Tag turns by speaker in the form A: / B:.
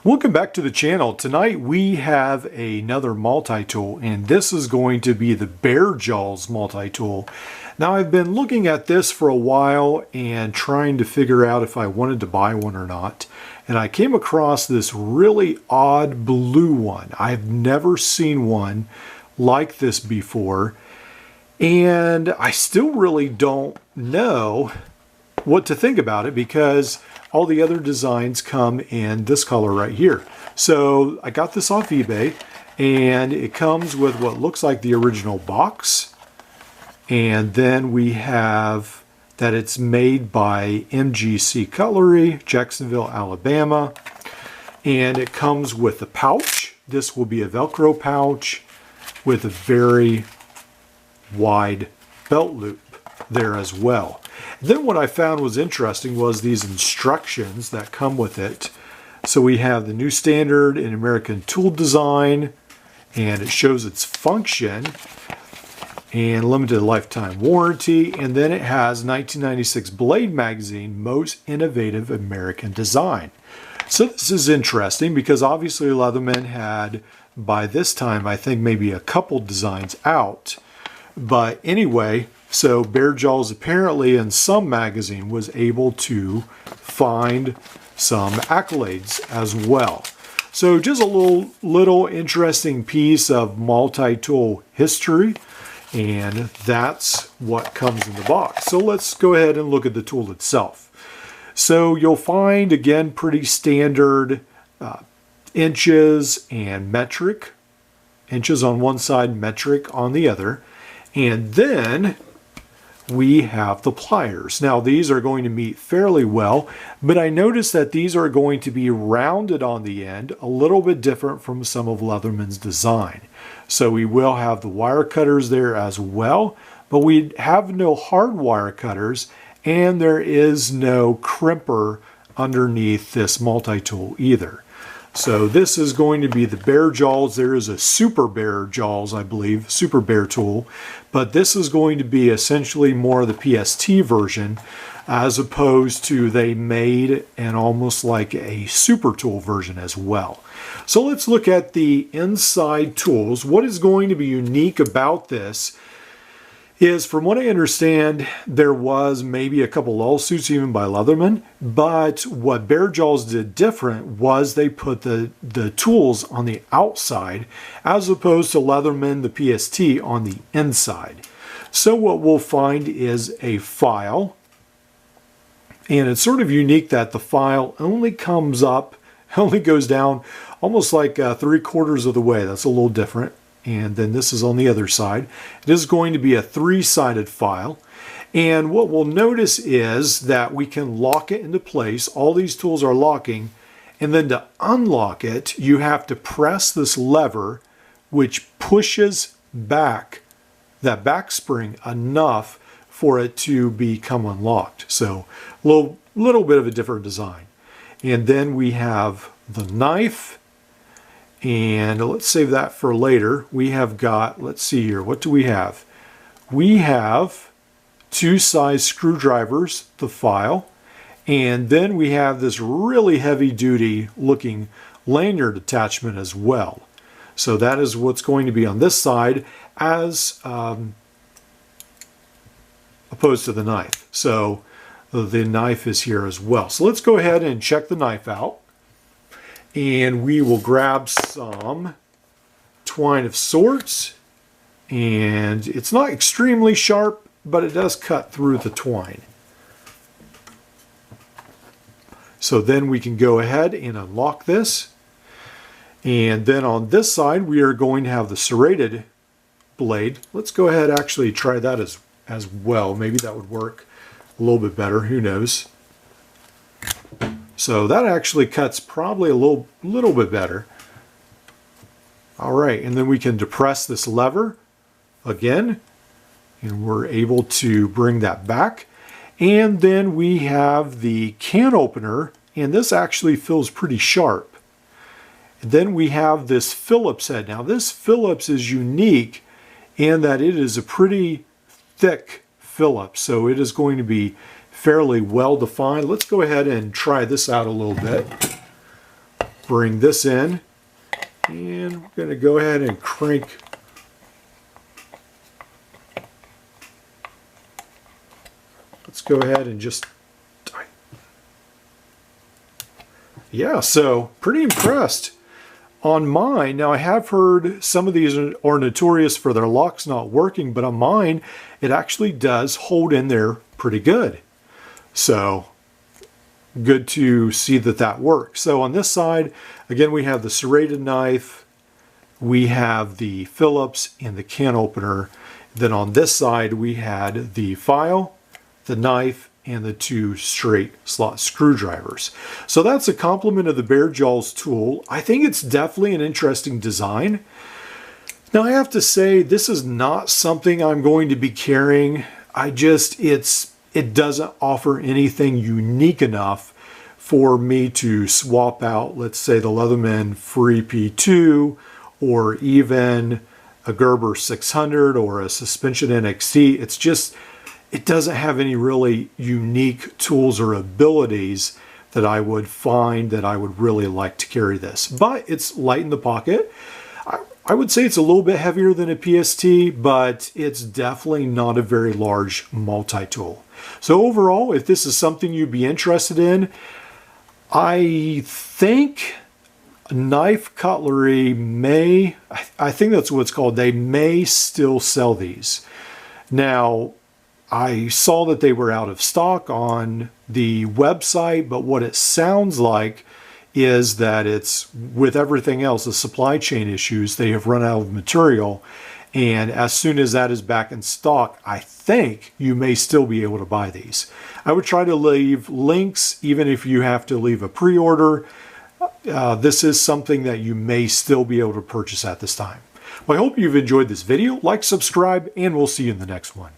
A: Welcome back to the channel. Tonight we have another multi-tool, and this is going to be the Bear Jaws multi-tool. Now I've been looking at this for a while and trying to figure out if I wanted to buy one or not. And I came across this really odd blue one. I've never seen one like this before. And I still really don't know what to think about it because all the other designs come in this color right here. So I got this off eBay, and it comes with what looks like the original box. And then we have that it's made by MGC Cutlery, Jacksonville, Alabama. And it comes with a pouch. This will be a Velcro pouch with a very wide belt loop there as well. Then what I found was interesting was these instructions that come with it. So we have the new standard in American tool design, and it shows its function and limited lifetime warranty. And then it has 1996 Blade Magazine Most Innovative American Design. So this is interesting because obviously Leatherman had, by this time, I think maybe a couple designs out. But anyway, so Bear Jaws apparently in some magazine was able to find some accolades as well. So just a little interesting piece of multi-tool history, and that's what comes in the box. So let's go ahead and look at the tool itself. So you'll find, again, pretty standard inches and metric. Inches on one side, metric on the other. And then we have the pliers. Now these are going to meet fairly well, but I noticed that these are going to be rounded on the end, a little bit different from some of Leatherman's design. So we will have the wire cutters there as well, but we have no hard wire cutters, and there is no crimper underneath this multi-tool either. So this is going to be the Bear Jaws. There is a Super Bear Jaws, I believe, Super Bear tool, but this is going to be essentially more of the PST version, as opposed to they made an almost like a Super Tool version as well. So let's look at the inside tools. What is going to be unique about this is, from what I understand, there was maybe a couple lawsuits even by Leatherman, but what Bear Jaws did different was they put the tools on the outside as opposed to Leatherman, the PST, on the inside. So what we'll find is a file, and it's sort of unique that the file only comes up, only goes down almost like 3/4 of the way. That's a little different. And then this is on the other side. It is going to be a 3-sided file. And what we'll notice is that we can lock it into place. All these tools are locking. And then to unlock it, you have to press this lever, which pushes back that back spring enough for it to become unlocked. So a little bit of a different design. And then we have the knife. And let's save that for later. We have got, let's see here, what do we have? We have 2 size screwdrivers, the file, and then we have this really heavy duty looking lanyard attachment as well. So that is what's going to be on this side as opposed to the knife. So the knife is here as well. So let's go ahead and check the knife out. And we will grab some twine of sorts, and it's not extremely sharp, but it does cut through the twine. So then we can go ahead and unlock this. And then on this side, we are going to have the serrated blade. Let's go ahead and actually try that as well. Maybe that would work a little bit better, who knows. So that actually cuts probably a little bit better. All right, and then we can depress this lever again, and we're able to bring that back. And then we have the can opener, and this actually feels pretty sharp. And then we have this Phillips head. Now this Phillips is unique in that it is a pretty thick Phillips, so it is going to be fairly well defined. Let's go ahead and try this out a little bit. bring this in, and we're going to go ahead and crank. Let's go ahead and just, yeah, so pretty impressed on mine. Now I have heard some of these are notorious for their locks not working, but on mine, it actually does hold in there pretty good. So good to see that that works. So on this side, again, we have the serrated knife, we have the Phillips and the can opener. Then on this side, we had the file, the knife, and the 2 straight slot screwdrivers. So that's a complement of the Bear Jaws tool. I think it's definitely an interesting design. Now I have to say, this is not something I'm going to be carrying. It doesn't offer anything unique enough for me to swap out, let's say, the Leatherman Free P2 or even a Gerber 600 or a Suspension NXT. It doesn't have any really unique tools or abilities that I would find that I would really like to carry this. But it's light in the pocket. I would say it's a little bit heavier than a PST, but it's definitely not a very large multi-tool. So overall, if this is something you'd be interested in, I think Knife Cutlery may, I think that's what it's called, they may still sell these. Now, I saw that they were out of stock on the website, but what it sounds like is that it's, with everything else, the supply chain issues, they have run out of material. And as soon as that is back in stock, I think you may still be able to buy these. I would try to leave links, even if you have to leave a pre-order. This is something that you may still be able to purchase at this time. Well, I hope you've enjoyed this video. Like, subscribe, and we'll see you in the next one.